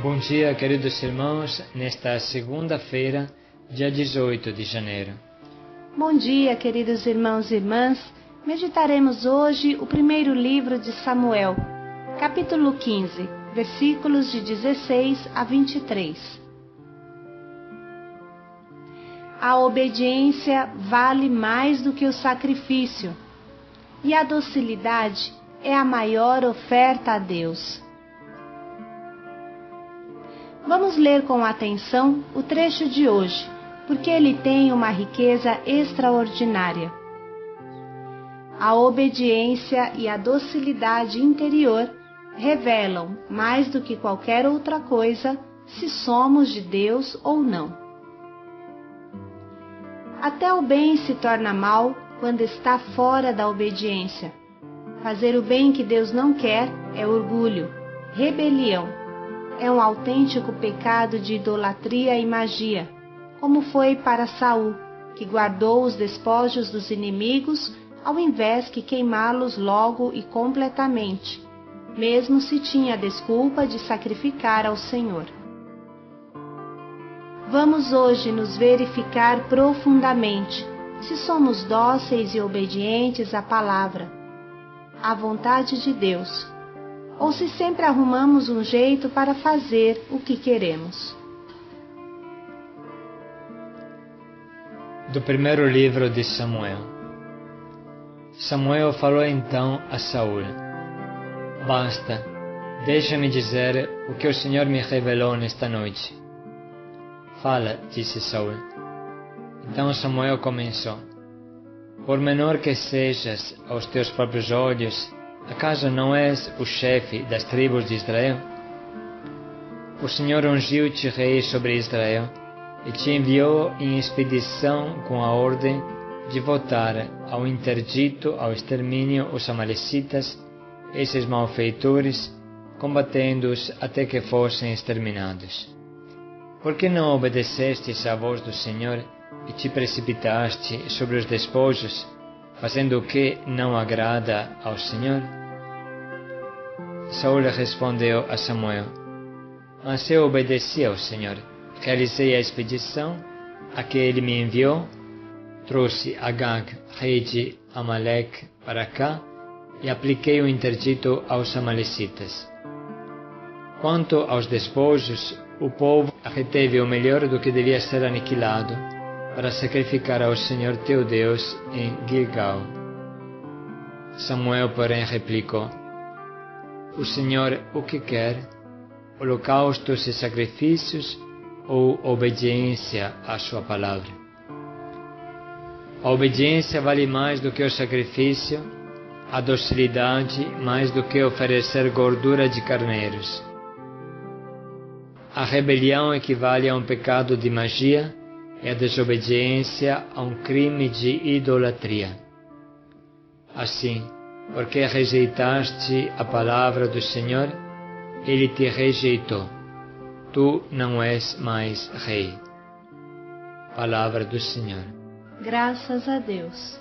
Bom dia, queridos irmãos, nesta segunda-feira, dia 18 de janeiro. Bom dia, queridos irmãos e irmãs. Meditaremos hoje o primeiro livro de Samuel, capítulo 15, versículos de 16 a 23. A obediência vale mais do que o sacrifício, e a docilidade é a maior oferta a Deus. Vamos ler com atenção o trecho de hoje, porque ele tem uma riqueza extraordinária. A obediência e a docilidade interior revelam, mais do que qualquer outra coisa, se somos de Deus ou não. Até o bem se torna mal quando está fora da obediência. Fazer o bem que Deus não quer é orgulho, rebelião. É um autêntico pecado de idolatria e magia, como foi para Saul, que guardou os despojos dos inimigos ao invés que queimá-los logo e completamente, mesmo se tinha a desculpa de sacrificar ao Senhor. Vamos hoje nos verificar profundamente se somos dóceis e obedientes à palavra, à vontade de Deus, ou se sempre arrumamos um jeito para fazer o que queremos. Do primeiro livro de Samuel. Samuel falou então a Saul: Basta, deixa-me dizer o que o Senhor me revelou nesta noite. Fala, disse Saul. Então Samuel começou: Por menor que sejas aos teus próprios olhos, acaso não és o chefe das tribos de Israel? O Senhor ungiu-te rei sobre Israel e te enviou em expedição com a ordem de votar ao interdito, ao extermínio, os amalecitas, esses malfeitores, combatendo-os até que fossem exterminados. Por que não obedecestes à voz do Senhor e te precipitaste sobre os despojos, fazendo o que não agrada ao Senhor? Saul respondeu a Samuel: Mas eu obedeci ao Senhor, realizei a expedição a que ele me enviou, trouxe Agag, rei de Amaleque, para cá e apliquei o interdito aos amalecitas. Quanto aos despojos, o povo reteve o melhor do que devia ser aniquilado, para sacrificar ao Senhor teu Deus em Gilgal. Samuel, porém, replicou: O Senhor o que quer? Holocaustos e sacrifícios ou obediência à sua palavra? A obediência vale mais do que o sacrifício, a docilidade mais do que oferecer gordura de carneiros. A rebelião equivale a um pecado de magia e a desobediência a um crime de idolatria. Assim, porque rejeitaste a palavra do Senhor, ele te rejeitou. Tu não és mais rei. Palavra do Senhor. Graças a Deus.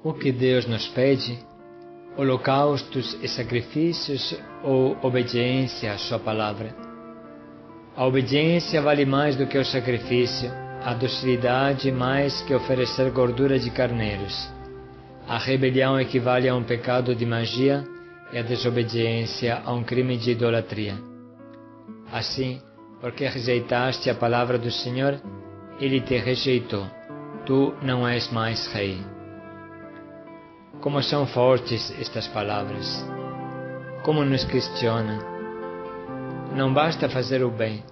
O que Deus nos pede? Holocaustos e sacrifícios ou obediência à sua palavra? A obediência vale mais do que o sacrifício, a docilidade mais que oferecer gordura de carneiros. A rebelião equivale a um pecado de magia e a desobediência a um crime de idolatria. Assim, porque rejeitaste a palavra do Senhor, ele te rejeitou. Tu não és mais rei. Como são fortes estas palavras! Como nos questiona! Não basta fazer o bem,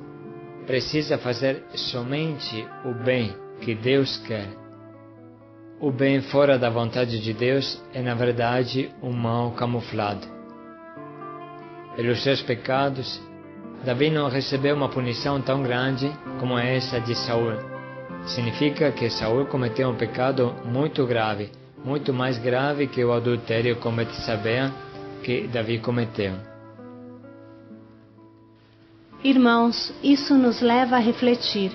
precisa fazer somente o bem que Deus quer. O bem fora da vontade de Deus é, na verdade, um mal camuflado. Pelos seus pecados, Davi não recebeu uma punição tão grande como essa de Saul. Significa que Saul cometeu um pecado muito grave, muito mais grave que o adultério com Betsabé que Davi cometeu. Irmãos, isso nos leva a refletir.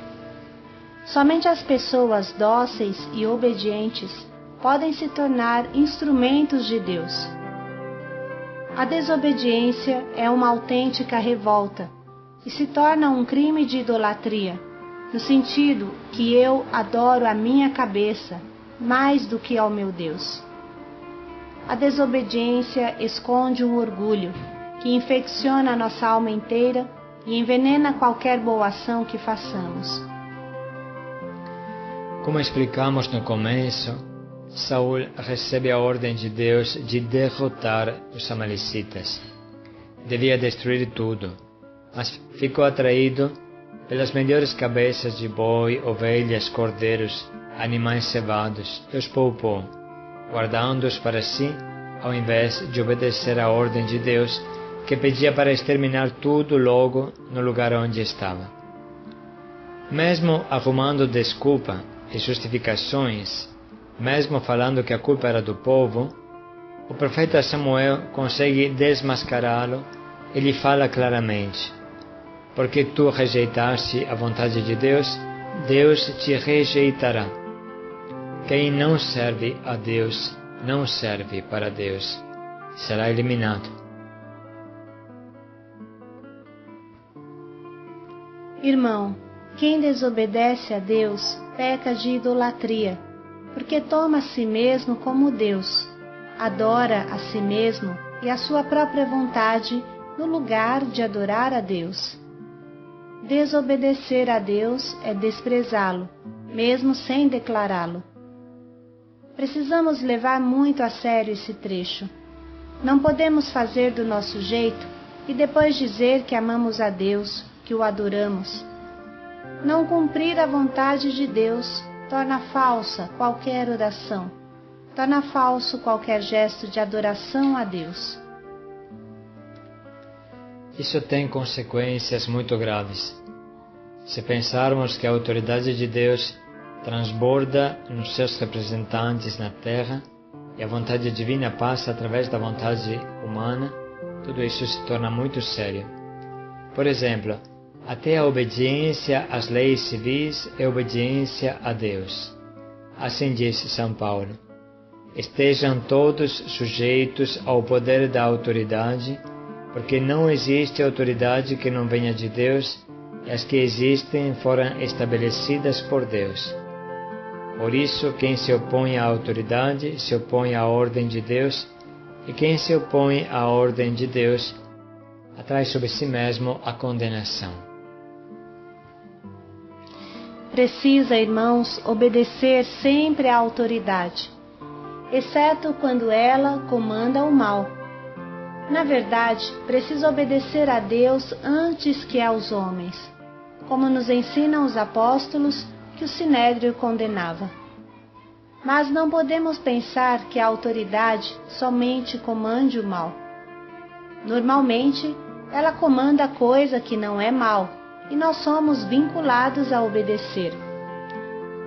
Somente as pessoas dóceis e obedientes podem se tornar instrumentos de Deus. A desobediência é uma autêntica revolta, e se torna um crime de idolatria, no sentido que eu adoro a minha cabeça mais do que ao meu Deus. A desobediência esconde um orgulho que infecciona a nossa alma inteira e envenena qualquer boa ação que façamos. Como explicamos no começo, Saul recebe a ordem de Deus de derrotar os amalecitas. Devia destruir tudo, mas ficou atraído pelas melhores cabeças de boi, ovelhas, cordeiros, animais cevados, e os poupou, guardando-os para si, ao invés de obedecer à ordem de Deus, que pedia para exterminar tudo logo no lugar onde estava. Mesmo arrumando desculpa e justificações, mesmo falando que a culpa era do povo, o profeta Samuel consegue desmascará-lo e lhe fala claramente: porque tu rejeitaste a vontade de Deus, Deus te rejeitará. Quem não serve a Deus, não serve para Deus, será eliminado. Irmão, quem desobedece a Deus peca de idolatria, porque toma a si mesmo como Deus, adora a si mesmo e a sua própria vontade no lugar de adorar a Deus. Desobedecer a Deus é desprezá-lo, mesmo sem declará-lo. Precisamos levar muito a sério esse trecho. Não podemos fazer do nosso jeito e depois dizer que amamos a Deus, que o adoramos. Não cumprir a vontade de Deus torna falsa qualquer oração, torna falso qualquer gesto de adoração a Deus. Isso tem consequências muito graves. Se pensarmos que a autoridade de Deus transborda nos seus representantes na terra e a vontade divina passa através da vontade humana, tudo isso se torna muito sério. Por exemplo, até a obediência às leis civis é obediência a Deus. Assim diz São Paulo: estejam todos sujeitos ao poder da autoridade, porque não existe autoridade que não venha de Deus, e as que existem foram estabelecidas por Deus. Por isso, quem se opõe à autoridade se opõe à ordem de Deus, e quem se opõe à ordem de Deus atrai sobre si mesmo a condenação. Precisa, irmãos, obedecer sempre à autoridade, exceto quando ela comanda o mal. Na verdade, precisa obedecer a Deus antes que aos homens, como nos ensinam os apóstolos que o Sinédrio condenava. Mas não podemos pensar que a autoridade somente comande o mal. Normalmente, ela comanda coisa que não é mal, e nós somos vinculados a obedecer.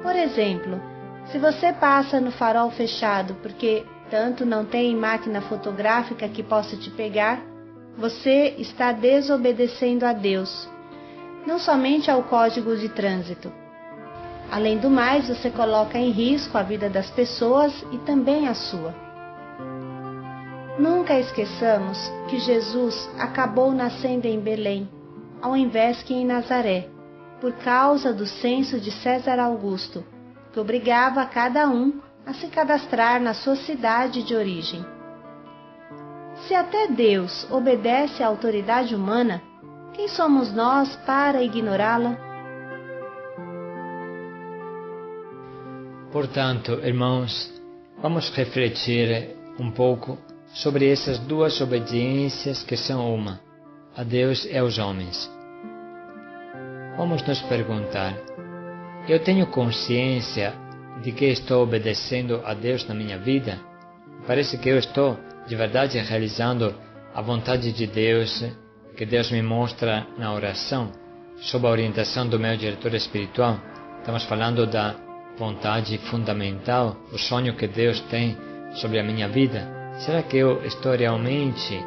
Por exemplo, se você passa no farol fechado porque tanto não tem máquina fotográfica que possa te pegar, você está desobedecendo a Deus, não somente ao Código de Trânsito. Além do mais, você coloca em risco a vida das pessoas e também a sua. Nunca esqueçamos que Jesus acabou nascendo em Belém, ao invés que em Nazaré, por causa do censo de César Augusto, que obrigava cada um a se cadastrar na sua cidade de origem. Se até Deus obedece à autoridade humana, quem somos nós para ignorá-la? Portanto, irmãos, vamos refletir um pouco sobre essas duas obediências que são uma, a Deus e aos homens. Vamos nos perguntar: eu tenho consciência de que estou obedecendo a Deus na minha vida? Parece que eu estou de verdade realizando a vontade de Deus que Deus me mostra na oração, sob a orientação do meu diretor espiritual. Estamos falando da vontade fundamental, o sonho que Deus tem sobre a minha vida. Será que eu estou realmente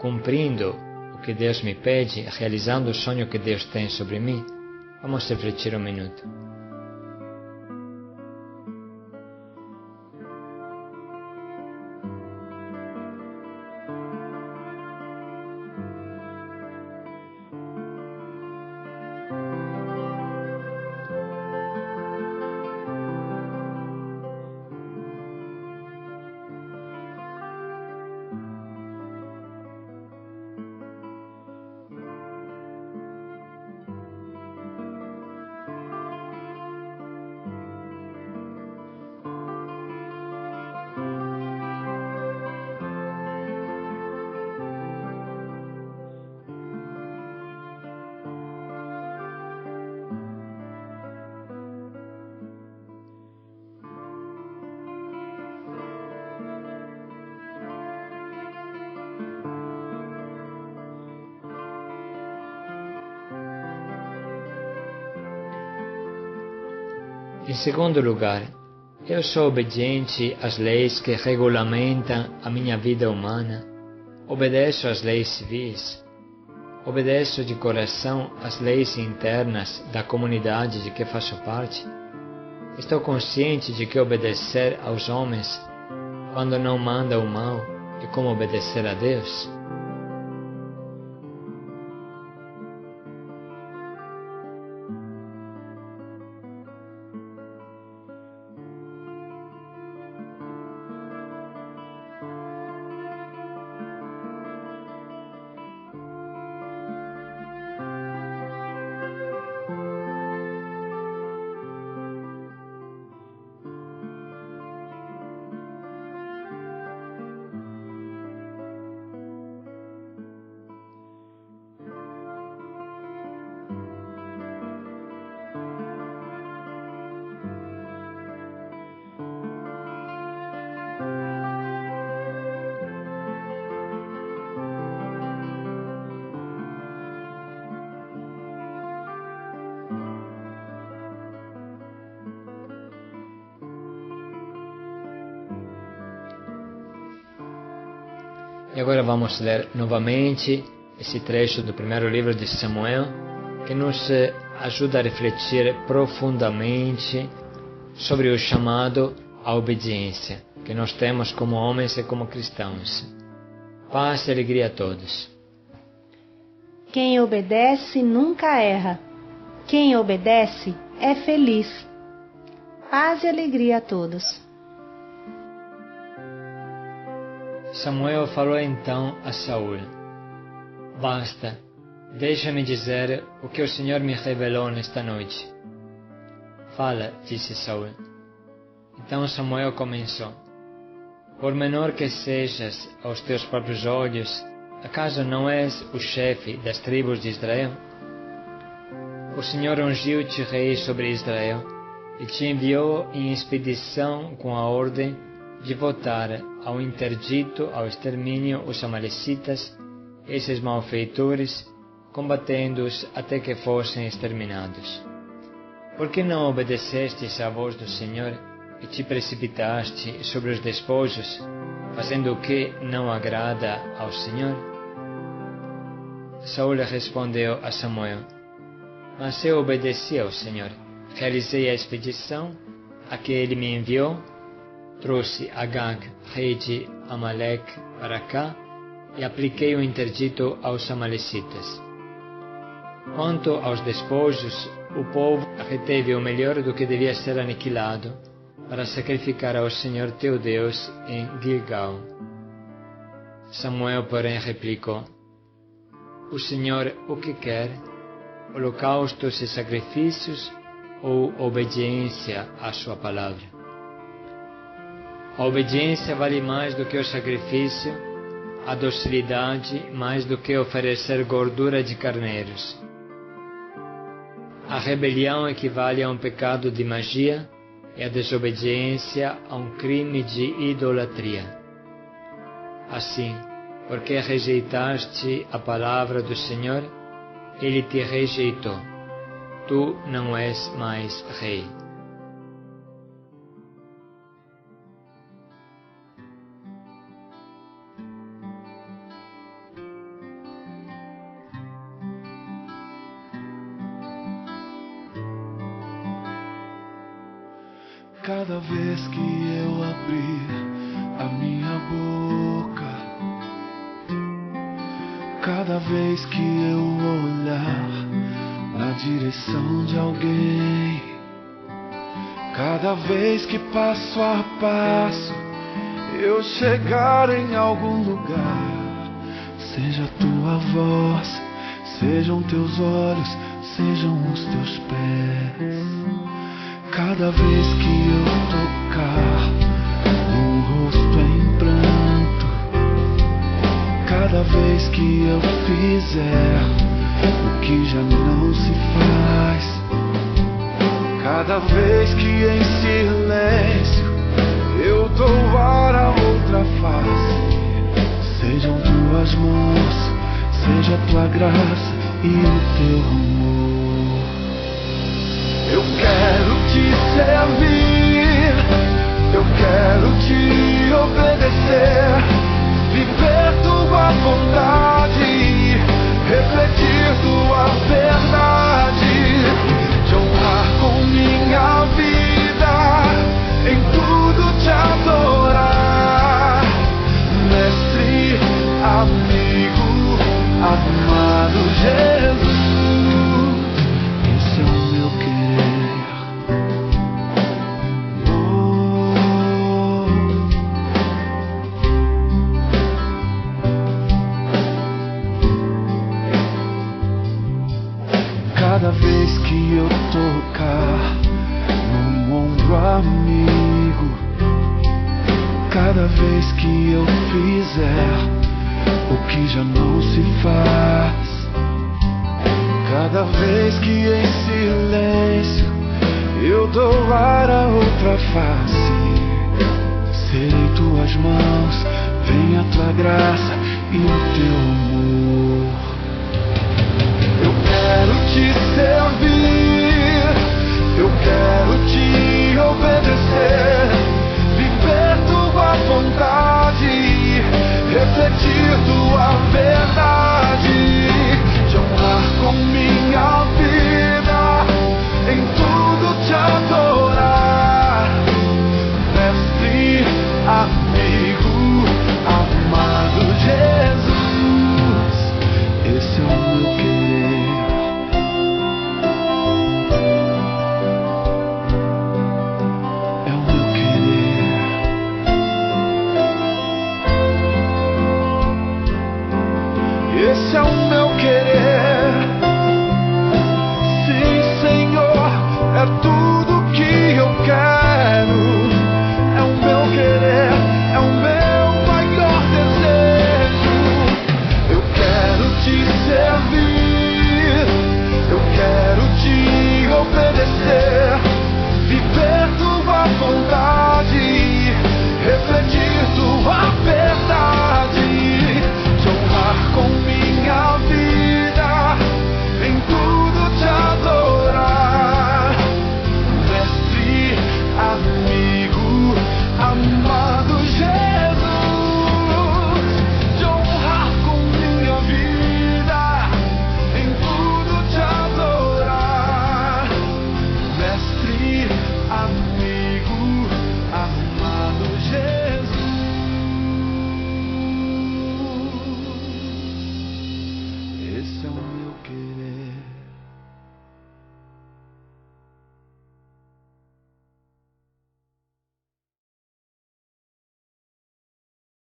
cumprindo o que Deus me pede, realizando o sonho que Deus tem sobre mim? Vamos refletir um minuto. Em segundo lugar, eu sou obediente às leis que regulamentam a minha vida humana, obedeço às leis civis, obedeço de coração às leis internas da comunidade de que faço parte. Estou consciente de que obedecer aos homens, quando não manda o mal, é como obedecer a Deus. E agora vamos ler novamente esse trecho do primeiro livro de Samuel, que nos ajuda a refletir profundamente sobre o chamado à obediência que nós temos como homens e como cristãos. Paz e alegria a todos. Quem obedece nunca erra. Quem obedece é feliz. Paz e alegria a todos. Samuel falou então a Saul: Basta, deixa-me dizer o que o Senhor me revelou nesta noite. Fala, disse Saul. Então Samuel começou: Por menor que sejas aos teus próprios olhos, acaso não és o chefe das tribos de Israel? O Senhor ungiu-te rei sobre Israel e te enviou em expedição com a ordem de votar ao interdito, ao extermínio, os amalecitas, esses malfeitores, combatendo-os até que fossem exterminados. Por que não obedecestes à voz do Senhor e te precipitaste sobre os despojos, fazendo o que não agrada ao Senhor? Saul respondeu a Samuel: Mas eu obedeci ao Senhor, realizei a expedição a que ele me enviou, trouxe Agag, rei de Amaleque, para cá e apliquei o interdito aos amalecitas. Quanto aos despojos, o povo reteve o melhor do que devia ser aniquilado para sacrificar ao Senhor teu Deus em Gilgal. Samuel, porém, replicou: O Senhor o que quer? Holocaustos e sacrifícios ou obediência à sua palavra? A obediência vale mais do que o sacrifício, a docilidade mais do que oferecer gordura de carneiros. A rebelião equivale a um pecado de magia e a desobediência a um crime de idolatria. Assim, porque rejeitaste a palavra do Senhor, Ele te rejeitou. Tu não és mais rei. Cada vez que eu abrir a minha boca, cada vez que eu olhar na direção de alguém, cada vez que passo a passo eu chegar em algum lugar, seja a tua voz, sejam teus olhos, sejam os teus pés. Cada vez que eu tocar num rosto em pranto, cada vez que eu fizer o que já não se faz, cada vez que em silêncio eu louvar a outra face, sejam tuas mãos, seja a tua graça e o teu amor. Eu quero te ser eu tocar num ombro amigo, cada vez que eu fizer o que já não se faz, cada vez que em silêncio eu dou ar a outra face, serei tuas mãos, vem a tua graça e o teu amor. Eu quero te servir.